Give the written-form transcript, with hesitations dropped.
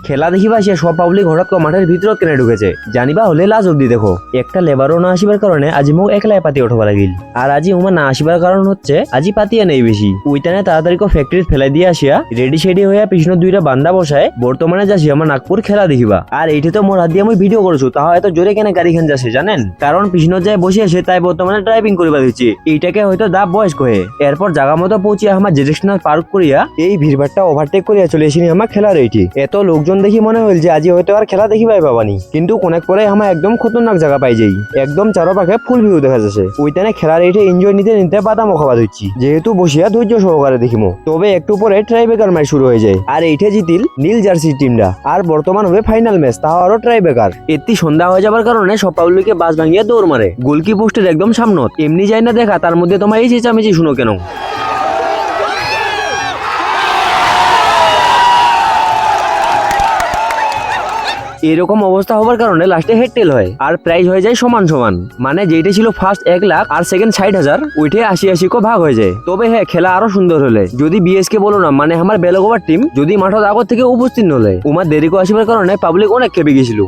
খেলা দেখিবা সে সব পাবলিক হঠাৎ করে মাঠের ভিতরে কেনে ঢুকেছে জানিবা হলে লাজ অব্দি দেখো একটা লেবারও না আসিবার কারণে আজি মোক একলাই পাতি উঠবা লাগিল আর আজি উমা না আসিবার কারণ হচ্ছে আজি পাতিয়া নেই বেশি উইটানে তাড়াতাড়ি ফ্যাক্টরি ফেলাই দিয়ে আসিয়া রেডি শেডি হইয়া পিছনে দুইটা বান্দা বসায় বর্তমানে যাচ্ছি আমার নাগপুর খেলা দেখিবা আর এইটা তো মোর হাত দিয়ে আমি ভিডিও করছো তাও এত জোরে কেন গাড়ি খান যাচ্ছে জানেন কারণ পিছনে যায় বসে আসে তাই বর্তমানে ড্রাইভিং করিবা দিচ্ছি এইটাকে হয়তো দা বয়স কহে এরপর জায়গা মতো পৌঁছিয়া আমার ডিরেকশনাল পার্ক করিয়া এই ভিড়ভাড়টা ওভারটেক করিয়া চলে এসেছি আমার খেলার এইটি এত লোকজন দেখি মনে হইল যে আজি হয়তো আর খেলা দেখিবাই পাবানি কিন্তু কোনেক পরে আমার একদম খতরনাক জায়গা পাই যাই একদম চারপাশে ফুল ভিউ দেখা যাচ্ছে ওইটানে খেলার এইটা এনজয় নিতে নিতে বাদাম খাওয়া দিচ্ছি যেহেতু বসিয়া ধৈর্য সহকারে দেখিমো তবে একটু পরে ট্রাইবেকার ম্যাচ শুরু হয়ে যায় আর এইটা জিতিল নীল জার্সি টিমটা আর বর্তমান হবে ফাইনাল ম্যাচ তাও আরো ট্রাইবেকার এতি সন্ধ্যা হয়ে যাবার কারণে সব পাবলিকে বাস ভাঙিয়া দৌড় মারে গোলকি পোস্টের একদম সামনত এমনি যায় না দেখা তার মধ্যে তোমার এই চেঁচামেচি শুনো কেন এরকম অবস্থা হবার কারণে লাস্টে হেডটেল হয় আর প্রাইজ হয়ে যায় সমান সমান মানে যেটা ছিল ফার্স্ট 1 লাখ আর সেকেন্ড 60,000 ওইটা 80-80 কো ভাগ হয়ে যায় তবে হ্যাঁ খেলা আরো সুন্দর হলে যদি বিএসকে বলো না মানে আমার বেলগোবার টিম যদি মাঠত আগর থেকে উপস্থিত হলে উমার দেরি করে আসিবার কারণে পাবলিক অনেক খেপে গেছিল